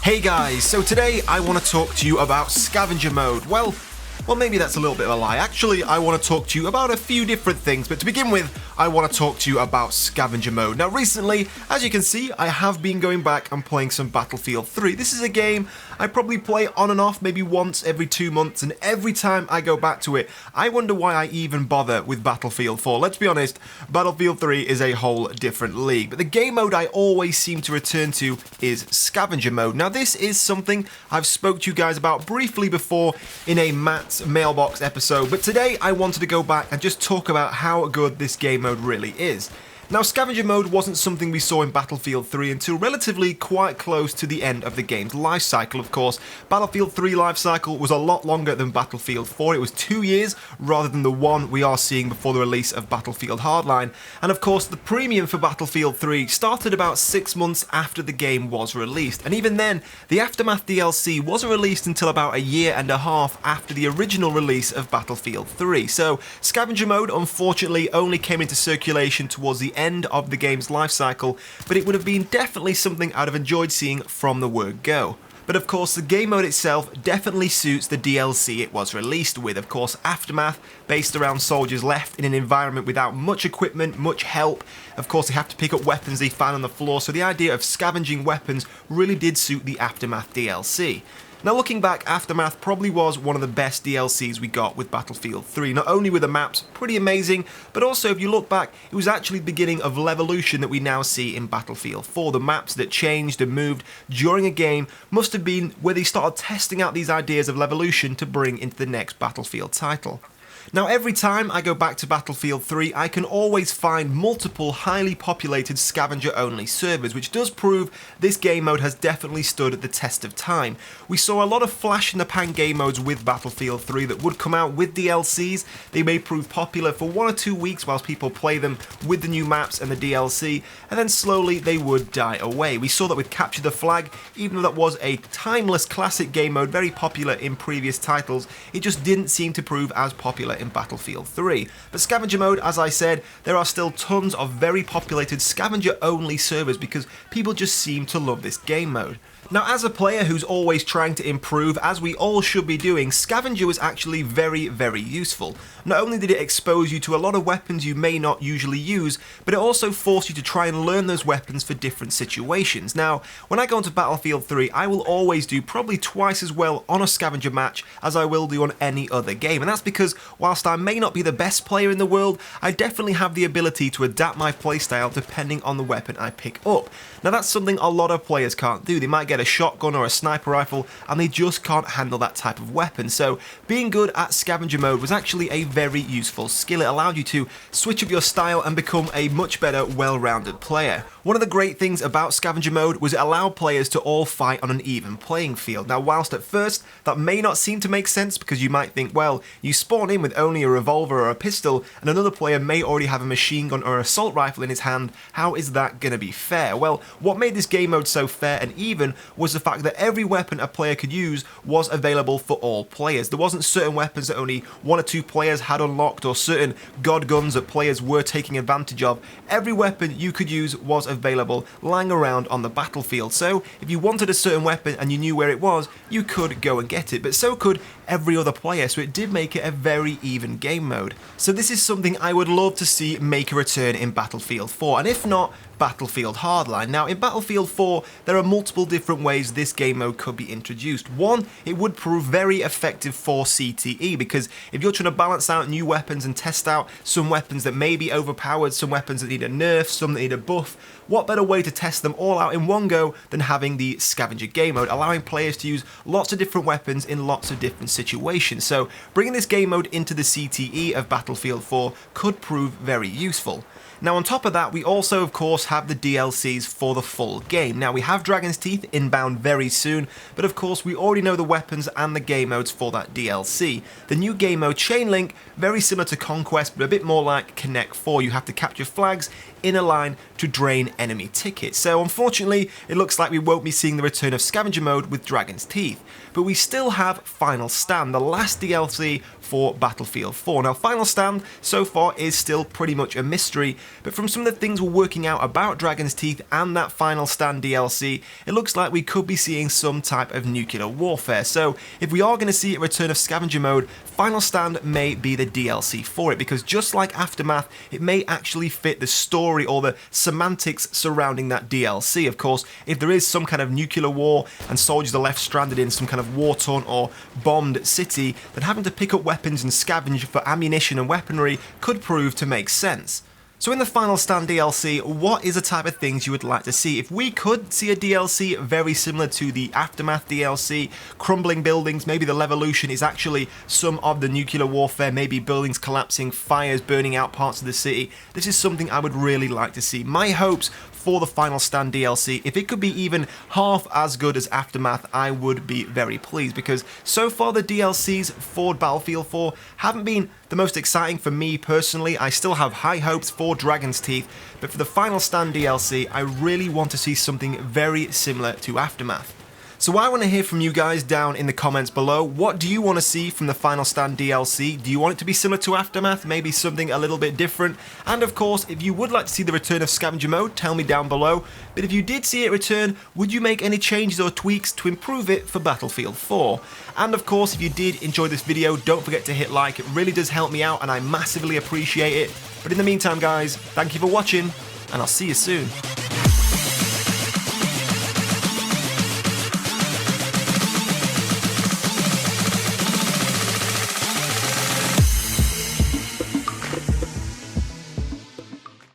Hey guys, so today I want to talk to you about Scavenger Mode. Well, maybe that's a little bit of a lie. Actually, I want to talk to you about a few different things, but to begin with, I want to talk to you about Scavenger Mode. Now, recently, as you can see, I have been going back and playing some Battlefield 3. This is a game I probably play on and off maybe once every 2 months, and every time I go back to it, I wonder why I even bother with Battlefield 4. Let's be honest, Battlefield 3 is a whole different league, but the game mode I always seem to return to is Scavenger Mode. Now, this is something I've spoke to you guys about briefly before in a Matt's Mailbox episode, but today I wanted to go back and just talk about how good this game mode really is. Now, Scavenger Mode wasn't something we saw in Battlefield 3 until relatively quite close to the end of the game's life cycle. Of course, Battlefield 3 life cycle was a lot longer than Battlefield 4. It was 2 years rather than the one we are seeing before the release of Battlefield Hardline. And of course, the premium for Battlefield 3 started about 6 months after the game was released. And even then, the Aftermath DLC wasn't released until about a year and a half after the original release of Battlefield 3. So, Scavenger Mode unfortunately only came into circulation towards the end of the game's life cycle, but it would have been definitely something I'd have enjoyed seeing from the word go. But of course, the game mode itself definitely suits the DLC it was released with. Of course, Aftermath, based around soldiers left in an environment without much equipment, much help. Of course, they have to pick up weapons they find on the floor, so the idea of scavenging weapons really did suit the Aftermath DLC. Now, looking back, Aftermath probably was one of the best DLCs we got with Battlefield 3. Not only were the maps pretty amazing, but also if you look back, it was actually the beginning of Levolution that we now see in Battlefield 4. The maps that changed and moved during a game must have been where they started testing out these ideas of Levolution to bring into the next Battlefield title. Now, every time I go back to Battlefield 3, I can always find multiple highly populated scavenger-only servers, which does prove this game mode has definitely stood the test of time. We saw a lot of flash-in-the-pan game modes with Battlefield 3 that would come out with DLCs. They may prove popular for 1 or 2 weeks whilst people play them with the new maps and the DLC, and then slowly they would die away. We saw that with Capture the Flag, even though that was a timeless classic game mode, very popular in previous titles, it just didn't seem to prove as popular in Battlefield 3. But Scavenger Mode, as I said, there are still tons of very populated scavenger-only servers because people just seem to love this game mode. Now, as a player who's always trying to improve, as we all should be doing, Scavenger was actually very, very useful. Not only did it expose you to a lot of weapons you may not usually use, but it also forced you to try and learn those weapons for different situations. Now, when I go into Battlefield 3, I will always do probably twice as well on a Scavenger match as I will do on any other game, and that's because whilst I may not be the best player in the world, I definitely have the ability to adapt my playstyle depending on the weapon I pick up. Now, that's something a lot of players can't do. They might get a shotgun or a sniper rifle and they just can't handle that type of weapon. So being good at Scavenger Mode was actually a very useful skill. It allowed you to switch up your style and become a much better, well-rounded player. One of the great things about Scavenger Mode was it allowed players to all fight on an even playing field. Now, whilst at first that may not seem to make sense because you might think, well, you spawn in with only a revolver or a pistol and another player may already have a machine gun or assault rifle in his hand, how is that going to be fair? Well, what made this game mode so fair and even was the fact that every weapon a player could use was available for all players. There wasn't certain weapons that only 1 or 2 players had unlocked or certain god guns that players were taking advantage of. Every weapon you could use was available lying around on the battlefield. So if you wanted a certain weapon and you knew where it was, you could go and get it, but so could every other player, so it did make it a very even game mode. So this is something I would love to see make a return in Battlefield 4, and if not, Battlefield Hardline. Now, in Battlefield 4, there are multiple different ways this game mode could be introduced. One, it would prove very effective for CTE, because if you're trying to balance out new weapons and test out some weapons that may be overpowered, some weapons that need a nerf, some that need a buff, what better way to test them all out in one go than having the Scavenger game mode, allowing players to use lots of different weapons in lots of different situations. So bringing this game mode into the CTE of Battlefield 4 could prove very useful. Now, on top of that, we also, of course, have the DLCs for the full game. Now, we have Dragon's Teeth inbound very soon, but of course, we already know the weapons and the game modes for that DLC. The new game mode, Chain Link, very similar to Conquest, but a bit more like Connect 4. You have to capture flags in a line to drain enemy tickets. So, unfortunately, it looks like we won't be seeing the return of Scavenger Mode with Dragon's Teeth. But we still have Final Stand, the last DLC for Battlefield 4. Now, Final Stand so far is still pretty much a mystery, but from some of the things we're working out about without Dragon's Teeth and that Final Stand DLC, it looks like we could be seeing some type of nuclear warfare. So if we are going to see a return of Scavenger Mode, Final Stand may be the DLC for it, because just like Aftermath, it may actually fit the story or the semantics surrounding that DLC. Of course, if there is some kind of nuclear war and soldiers are left stranded in some kind of war-torn or bombed city, then having to pick up weapons and scavenge for ammunition and weaponry could prove to make sense. So in the Final Stand DLC, what is the type of things you would like to see? If we could see a DLC very similar to the Aftermath DLC, crumbling buildings, maybe the Levolution is actually some of the nuclear warfare, maybe buildings collapsing, fires burning out parts of the city, this is something I would really like to see. My hopes for the Final Stand DLC, if it could be even half as good as Aftermath, I would be very pleased, because so far the DLCs for Battlefield 4 haven't been the most exciting for me personally. I still have high hopes for Dragon's Teeth, but for the Final Stand DLC, I really want to see something very similar to Aftermath. So I want to hear from you guys down in the comments below. What do you want to see from the Final Stand DLC? Do you want it to be similar to Aftermath? Maybe something a little bit different? And of course, if you would like to see the return of Scavenger Mode, tell me down below. But if you did see it return, would you make any changes or tweaks to improve it for Battlefield 4? And of course, if you did enjoy this video, don't forget to hit like. It really does help me out and I massively appreciate it. But in the meantime guys, thank you for watching and I'll see you soon.